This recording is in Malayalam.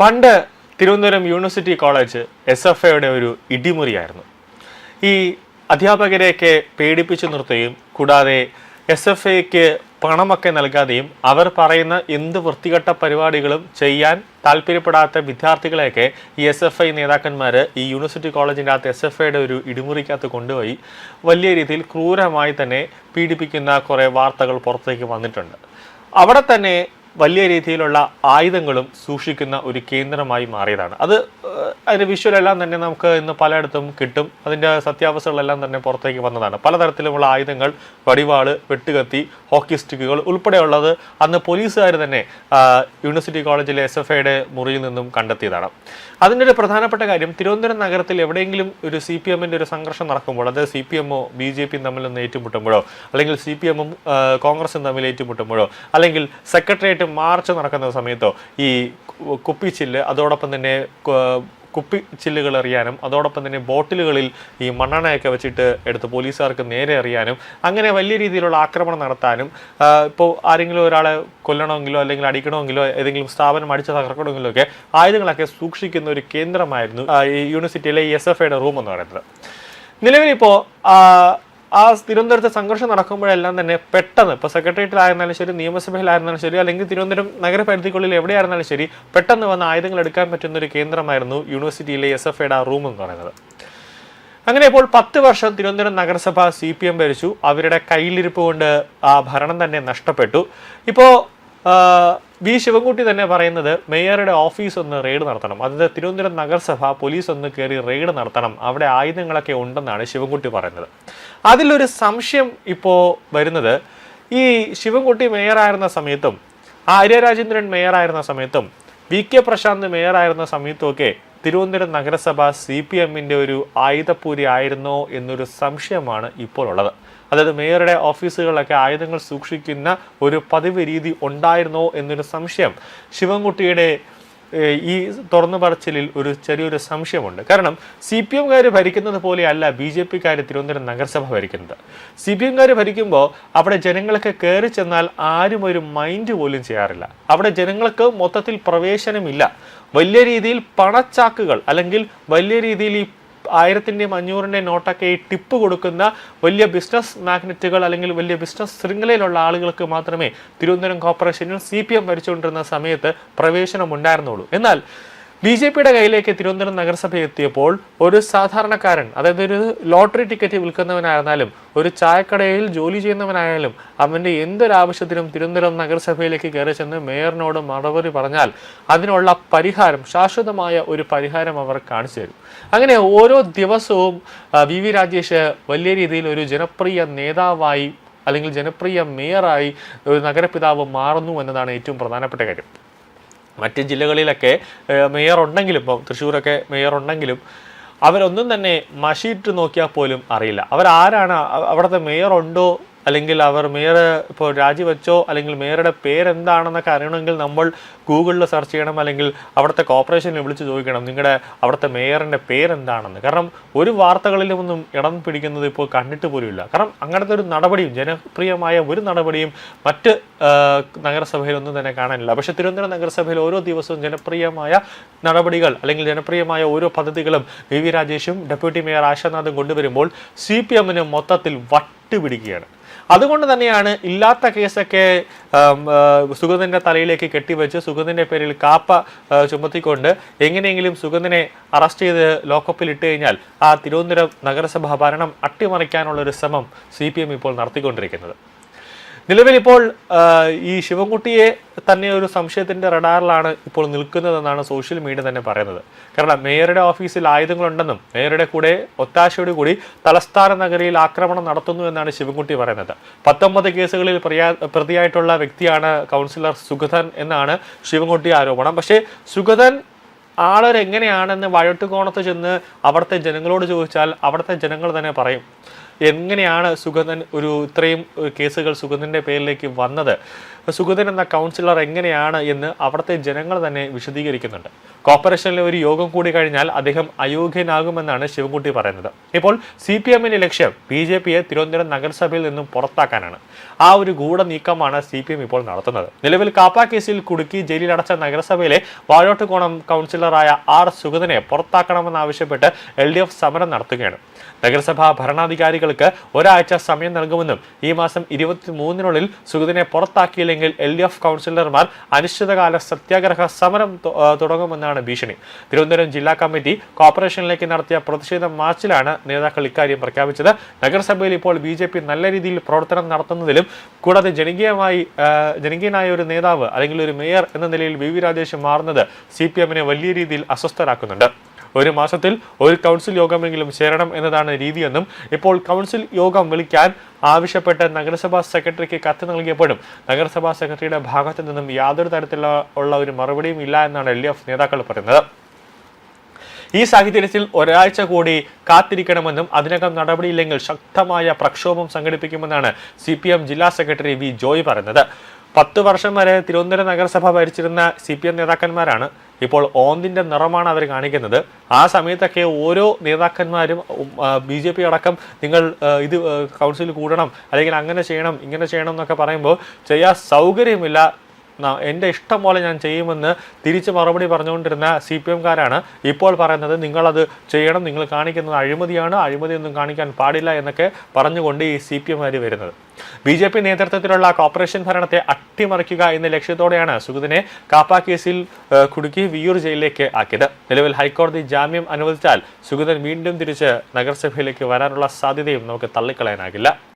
പണ്ട് തിരുവനന്തപുരം യൂണിവേഴ്സിറ്റി കോളേജ് SFIയുടെ ഒരു ഇടിമുറിയായിരുന്നു. ഈ അധ്യാപകരെയൊക്കെ പേടിപ്പിച്ചു നിർത്തുകയും കൂടാതെ SFIക്ക് പണമൊക്കെ നൽകാതെയും അവർ പറയുന്ന എന്ത് വൃത്തികെട്ട പരിപാടികളും ചെയ്യാൻ താല്പര്യപ്പെടാത്ത വിദ്യാർത്ഥികളെയൊക്കെ ഈ SFI നേതാക്കന്മാർ ഈ യൂണിവേഴ്സിറ്റി കോളേജിൻ്റെ അകത്ത് SFIയുടെ ഒരു ഇടിമുറിക്കകത്ത് കൊണ്ടുപോയി വലിയ രീതിയിൽ ക്രൂരമായി തന്നെ പീഡിപ്പിക്കുന്ന കുറേ വാർത്തകൾ പുറത്തേക്ക് വന്നിട്ടുണ്ട്. അവിടെ തന്നെ വലിയ രീതിയിലുള്ള ആയുധങ്ങളും സൂക്ഷിക്കുന്ന ഒരു കേന്ദ്രമായി മാറിയതാണ്. അതിൻ്റെ വിഷ്വലെല്ലാം തന്നെ നമുക്ക് ഇന്ന് പലയിടത്തും കിട്ടും. അതിൻ്റെ സത്യാവസ്ഥകളെല്ലാം തന്നെ പുറത്തേക്ക് വന്നതാണ്. പലതരത്തിലുമുള്ള ആയുധങ്ങൾ, വടിവാള്, വെട്ടുകത്തി, ഹോക്കി സ്റ്റിക്കുകൾ ഉൾപ്പെടെയുള്ളത് അന്ന് പോലീസുകാർ തന്നെ യൂണിവേഴ്സിറ്റി കോളേജിലെ SFIയുടെ മുറിയിൽ നിന്നും കണ്ടെത്തിയതാണ്. അതിൻ്റെ ഒരു പ്രധാനപ്പെട്ട കാര്യം, തിരുവനന്തപുരം നഗരത്തിൽ എവിടെയെങ്കിലും ഒരു CPMൻ്റെ ഒരു സംഘർഷം നടക്കുമ്പോൾ, അത് CPMോ BJPയും തമ്മിൽ നിന്ന് ഏറ്റുമുട്ടുമ്പോഴോ, അല്ലെങ്കിൽ CPMും കോൺഗ്രസും തമ്മിൽ ഏറ്റുമുട്ടുമ്പോഴോ, അല്ലെങ്കിൽ സെക്രട്ടേറിയറ്റ് മാർച്ച് നടക്കുന്ന സമയത്തോ ഈ കുപ്പിച്ചില്ല്, അതോടൊപ്പം തന്നെ കുപ്പിച്ചില്ലുകൾ എറിയാനും അതോടൊപ്പം തന്നെ ബോട്ടിലുകളിൽ ഈ മണ്ണെണ്ണയൊക്കെ വെച്ചിട്ട് എടുത്ത് പോലീസുകാർക്ക് നേരെ എറിയാനും അങ്ങനെ വലിയ രീതിയിലുള്ള ആക്രമണം നടത്താനും, ഇപ്പോൾ ആരെങ്കിലും ഒരാളെ കൊല്ലണമെങ്കിലോ അല്ലെങ്കിൽ അടിക്കണമെങ്കിലോ ഏതെങ്കിലും സ്ഥാപനം അടിച്ച് തകർക്കണമെങ്കിലോ ഒക്കെ ആയുധങ്ങളൊക്കെ സൂക്ഷിക്കുന്ന ഒരു കേന്ദ്രമായിരുന്നു ഈ യൂണിവേഴ്സിറ്റിയിലെ ഈ SFIയുടെ റൂം എന്ന് പറയുന്നത്. നിലവിലിപ്പോൾ തിരുവനന്തപുരത്ത് സംഘർഷം നടക്കുമ്പോഴെല്ലാം തന്നെ പെട്ടെന്ന്, ഇപ്പോൾ സെക്രട്ടേറിയറ്റിലായിരുന്നാലും ശരി, നിയമസഭയിലായിരുന്നാലും ശരി, അല്ലെങ്കിൽ തിരുവനന്തപുരം നഗരപരിധിക്കുള്ളിൽ എവിടെയായിരുന്നാലും ശരി, പെട്ടെന്ന് വന്ന് ആയുധങ്ങൾ എടുക്കാൻ പറ്റുന്ന ഒരു കേന്ദ്രമായിരുന്നു യൂണിവേഴ്സിറ്റിയിലെ SFIയുടെ റൂം എന്ന് പറയുന്നത്. അങ്ങനെ ഇപ്പോൾ 10 വർഷം തിരുവനന്തപുരം നഗരസഭ CPM ഭരിച്ചു. അവരുടെ കയ്യിലിരിപ്പ് കൊണ്ട് ആ ഭരണം തന്നെ നഷ്ടപ്പെട്ടു. ഇപ്പോൾ വി ശിവൻകുട്ടി തന്നെ പറയുന്നത് മേയറുടെ ഓഫീസ് ഒന്ന് റെയ്ഡ് നടത്തണം, അതായത് തിരുവനന്തപുരം നഗരസഭ പോലീസ് ഒന്ന് കയറി റെയ്ഡ് നടത്തണം, അവിടെ ആയുധങ്ങളൊക്കെ ഉണ്ടെന്നാണ് ശിവൻകുട്ടി പറയുന്നത്. അതിലൊരു സംശയം ഇപ്പോൾ വരുന്നത്, ഈ ശിവൻകുട്ടി മേയറായിരുന്ന സമയത്തും ആര്യ രാജേന്ദ്രൻ മേയറായിരുന്ന സമയത്തും VK പ്രശാന്ത് മേയറായിരുന്ന സമയത്തുമൊക്കെ തിരുവനന്തപുരം നഗരസഭ CPMൻ്റെ ഒരു ആയുധപ്പൂരി ആയിരുന്നോ എന്നൊരു സംശയമാണ് ഇപ്പോൾ ഉള്ളത്. അതായത് മേയറുടെ ഓഫീസുകളിലൊക്കെ ആയുധങ്ങൾ സൂക്ഷിക്കുന്ന ഒരു പതിവ് രീതി ഉണ്ടായിരുന്നോ എന്നൊരു സംശയം ശിവൻകുട്ടിയുടെ ഈ തുറന്നു പറച്ചിലിൽ ഒരു ചെറിയൊരു സംശയമുണ്ട്. കാരണം CPMകാർ ഭരിക്കുന്നത് പോലെയല്ല BJPക്കാർ തിരുവനന്തപുരം നഗരസഭ ഭരിക്കുന്നത്. CPMകാർ ഭരിക്കുമ്പോൾ അവിടെ ജനങ്ങൾക്ക് കയറി ചെന്നാൽ ആരും ഒരു മൈൻഡ് പോലും ചെയ്യാറില്ല. അവിടെ ജനങ്ങൾക്ക് മൊത്തത്തിൽ പ്രവേശനമില്ല. വലിയ രീതിയിൽ പണച്ചാക്കുകൾ അല്ലെങ്കിൽ വലിയ രീതിയിൽ ഈ 1000-ൻ്റെയും 500-ൻ്റെയും നോട്ടൊക്കെ ഈ ടിപ്പ് കൊടുക്കുന്ന വലിയ ബിസിനസ് മാഗ്നറ്റുകൾ അല്ലെങ്കിൽ വലിയ ബിസിനസ് ശൃംഖലയിലുള്ള ആളുകൾക്ക് മാത്രമേ തിരുവനന്തപുരം കോർപ്പറേഷനിൽ CPM ഭരിച്ചുകൊണ്ടിരുന്ന സമയത്ത് പ്രവേശനം ഉണ്ടായിരുന്നുള്ളൂ. എന്നാൽ BJPയുടെ കയ്യിലേക്ക് തിരുവനന്തപുരം നഗരസഭ എത്തിയപ്പോൾ ഒരു സാധാരണക്കാരൻ, അതായത് ഒരു ലോട്ടറി ടിക്കറ്റ് വിൽക്കുന്നവനായിരുന്നാലും ഒരു ചായക്കടയിൽ ജോലി ചെയ്യുന്നവനായാലും അവൻ്റെ എന്തൊരാവശ്യത്തിനും തിരുവനന്തപുരം നഗരസഭയിലേക്ക് കയറി ചെന്ന് മേയറിനോട് മറുപടി പറഞ്ഞാൽ അതിനുള്ള പരിഹാരം, ശാശ്വതമായ ഒരു പരിഹാരം അവർ കാണിച്ചു തരും. അങ്ങനെ ഓരോ ദിവസവും VV രാജേഷ് വലിയ രീതിയിൽ ഒരു ജനപ്രിയ നേതാവായി അല്ലെങ്കിൽ ജനപ്രിയ മേയറായി ഒരു നഗരപിതാവ് മാറുന്നു എന്നതാണ് ഏറ്റവും പ്രധാനപ്പെട്ട കാര്യം. മറ്റ് ജില്ലകളിലൊക്കെ മേയർ ഉണ്ടെങ്കിലും, ഇപ്പോൾ തൃശ്ശൂരൊക്കെ മേയർ ഉണ്ടെങ്കിലും അവരൊന്നും തന്നെ മഷിയിട്ട് നോക്കിയാൽ പോലും അറിയില്ല അവരാരാണ്, അവിടുത്തെ മേയർ ഉണ്ടോ, അല്ലെങ്കിൽ അവർ മേയർ ഇപ്പോൾ രാജിവെച്ചോ, അല്ലെങ്കിൽ മേയറുടെ പേരെന്താണെന്നൊക്കെ അറിയണമെങ്കിൽ നമ്മൾ ഗൂഗിളിൽ സെർച്ച് ചെയ്യണം, അല്ലെങ്കിൽ അവിടുത്തെ കോർപ്പറേഷനിൽ വിളിച്ച് ചോദിക്കണം നിങ്ങളുടെ അവിടുത്തെ മേയറിൻ്റെ പേരെന്താണെന്ന്. കാരണം ഒരു വാർത്തകളിലുമൊന്നും ഇടം പിടിക്കുന്നത് ഇപ്പോൾ കണ്ടിട്ട് പോലുമില്ല. കാരണം അങ്ങനത്തെ ഒരു നടപടിയും, ജനപ്രിയമായ ഒരു നടപടിയും മറ്റ് നഗരസഭയിലൊന്നും തന്നെ കാണാനില്ല. പക്ഷേ തിരുവനന്തപുരം നഗരസഭയിൽ ഓരോ ദിവസവും ജനപ്രിയമായ നടപടികൾ അല്ലെങ്കിൽ ജനപ്രിയമായ ഓരോ പദ്ധതികളും VV രാജേഷും ഡെപ്യൂട്ടി മേയർ ആശാനാഥും കൊണ്ടുവരുമ്പോൾ CPMന് മൊത്തത്തിൽ വട്ടുപിടിക്കുകയാണ്. അതുകൊണ്ട് തന്നെയാണ് ഇല്ലാത്ത കേസൊക്കെ സുഗതൻ്റെ തലയിലേക്ക് കെട്ടിവെച്ച് സുഗതൻ്റെ പേരിൽ കാപ്പ ചുമത്തിക്കൊണ്ട് എങ്ങനെയെങ്കിലും സുഗതനെ അറസ്റ്റ് ചെയ്ത് ലോക്കപ്പിൽ ഇട്ട് കഴിഞ്ഞാൽ ആ തിരുവനന്തപുരം നഗരസഭ ഭരണം അട്ടിമറിക്കാനുള്ളൊരു ശ്രമം CPM ഇപ്പോൾ നടത്തിക്കൊണ്ടിരിക്കുന്നത്. നിലവിലിപ്പോൾ ഈ ശിവൻകുട്ടിയെ തന്നെ ഒരു സംശയത്തിൻ്റെ റഡാറിലാണ് ഇപ്പോൾ നിൽക്കുന്നതെന്നാണ് സോഷ്യൽ മീഡിയ തന്നെ പറയുന്നത്. കാരണം മേയറുടെ ഓഫീസിൽ ആയുധങ്ങളുണ്ടെന്നും മേയറുടെ കൂടെ ഒത്താശയോട് കൂടി തലസ്ഥാന നഗരിയിൽ ആക്രമണം നടത്തുന്നു എന്നാണ് ശിവൻകുട്ടി പറയുന്നത്. 19 കേസുകളിൽ പ്രതിയായിട്ടുള്ള വ്യക്തിയാണ് കൗൺസിലർ സുഗതൻ എന്നാണ് ശിവൻകുട്ടി ആരോപണം. പക്ഷേ സുഗതൻ ആളൊരെങ്ങനെയാണെന്ന് വഴട്ടുകോണത്ത് ചെന്ന് അവിടുത്തെ ജനങ്ങളോട് ചോദിച്ചാൽ അവിടുത്തെ ജനങ്ങൾ തന്നെ പറയും. എങ്ങനെയാണ് സുഗതൻ ഇത്രയും കേസുകൾ സുഗതന്റെ പേരിലേക്ക് വന്നത്, സുഗതൻ എന്ന കൗൺസിലർ എങ്ങനെയാണ് എന്ന് അവിടുത്തെ ജനങ്ങൾ തന്നെ വിശദീകരിക്കുന്നുണ്ട്. കോർപ്പറേഷനിലെ ഒരു യോഗം കൂടി കഴിഞ്ഞാൽ അദ്ദേഹം അയോഗ്യനാകുമെന്നാണ് ശിവൻകുട്ടി പറയുന്നത്. ഇപ്പോൾ CPMന്റെ ലക്ഷ്യം BJPയെ തിരുവനന്തപുരം നഗരസഭയിൽ നിന്നും പുറത്താക്കാനാണ്. ആ ഒരു ഗൂഢ നീക്കമാണ് CPM ഇപ്പോൾ നടത്തുന്നത്. നിലവിൽ കാപ്പ കേസിൽ കുടുക്കി ജയിലിലടച്ച നഗരസഭയിലെ വാഴോട്ടുകോണം കൗൺസിലറായ സുഗതനെ പുറത്താക്കണമെന്നാവശ്യപ്പെട്ട് LDF സമരം നടത്തുകയാണ്. നഗരസഭാ ഭരണാധികാരികൾക്ക് ഒരാഴ്ച സമയം നൽകുമെന്നും ഈ മാസം 23-നുള്ളിൽ സുഗതനെ പുറത്താക്കിയില്ലെങ്കിൽ LDF കൗൺസിലർമാർ അനിശ്ചിതകാല സത്യാഗ്രഹ സമരം തുടങ്ങുമെന്നാണ് ഭീഷണി. തിരുവനന്തപുരം ജില്ലാ കമ്മിറ്റി കോർപ്പറേഷനിലേക്ക് നടത്തിയ പ്രതിഷേധ മാർച്ചിലാണ് നേതാക്കൾ ഇക്കാര്യം പ്രഖ്യാപിച്ചത്. നഗരസഭയിൽ ഇപ്പോൾ BJP നല്ല രീതിയിൽ പ്രവർത്തനം നടത്തുന്നതിലും കൂടാതെ ജനകീയനായ ഒരു നേതാവ് അല്ലെങ്കിൽ ഒരു മേയർ എന്ന നിലയിൽ VV രാജേഷ് മാറുന്നത് CPMനെ വലിയ രീതിയിൽ അസ്വസ്ഥരാക്കുന്നുണ്ട്. ഒരു മാസത്തിൽ ഒരു കൗൺസിൽ യോഗമെങ്കിലും ചേരണം എന്നതാണ് രീതിയെന്നും ഇപ്പോൾ കൗൺസിൽ യോഗം വിളിക്കാൻ ആവശ്യപ്പെട്ട് നഗരസഭാ സെക്രട്ടറിക്ക് കത്ത് നൽകിയപ്പോഴും നഗരസഭാ സെക്രട്ടറിയുടെ ഭാഗത്തു നിന്നും യാതൊരു തരത്തിലുള്ള ഒരു മറുപടിയും ഇല്ല എന്നാണ് LDF നേതാക്കൾ പറയുന്നത്. ഈ സാഹചര്യത്തിൽ ഒരാഴ്ച കൂടി കാത്തിരിക്കണമെന്നും അതിനകം നടപടിയില്ലെങ്കിൽ ശക്തമായ പ്രക്ഷോഭം സംഘടിപ്പിക്കുമെന്നാണ് CPM ജില്ലാ സെക്രട്ടറി V ജോയ് പറയുന്നത്. 10 വർഷം വരെ തിരുവനന്തപുരം നഗരസഭ ഭരിച്ചിരുന്ന CPM നേതാക്കന്മാരാണ് ഇപ്പോൾ ഓന്തിന്റെ നിറമാണ് അവർ കാണിക്കുന്നത്. ആ സമയത്തൊക്കെ ഓരോ നേതാക്കന്മാരും BJP അടക്കം നിങ്ങൾ ഇത് കൗൺസിൽ കൂടണം, അല്ലെങ്കിൽ അങ്ങനെ ചെയ്യണം ഇങ്ങനെ ചെയ്യണം എന്നൊക്കെ പറയുമ്പോൾ ചെയ്യാൻ സൗകര്യമില്ല, എൻ്റെ ഇഷ്ടം പോലെ ഞാൻ ചെയ്യുമെന്ന് തിരിച്ച് മറുപടി പറഞ്ഞുകൊണ്ടിരുന്ന CPMകാരാണ് ഇപ്പോൾ പറയുന്നത് നിങ്ങളത് ചെയ്യണം, നിങ്ങൾ കാണിക്കുന്നത് അഴിമതിയാണ്, അഴിമതിയൊന്നും കാണിക്കാൻ പാടില്ല എന്നൊക്കെ പറഞ്ഞുകൊണ്ട് ഈ CPMകാർ വരുന്നത്. BJP നേതൃത്വത്തിലുള്ള കോർപ്പറേഷൻ ഭരണത്തെ അട്ടിമറിക്കുക എന്ന ലക്ഷ്യത്തോടെയാണ് സുഗതനെ കാപ്പ കേസിൽ കുടുക്കി വിയ്യൂർ ജയിലിലേക്ക് ആക്കിയത്. നിലവിൽ ഹൈക്കോടതി ജാമ്യം അനുവദിച്ചാൽ സുഗതൻ വീണ്ടും തിരിച്ച് നഗരസഭയിലേക്ക് വരാനുള്ള സാധ്യതയും നമുക്ക് തള്ളിക്കളയാനാകില്ല.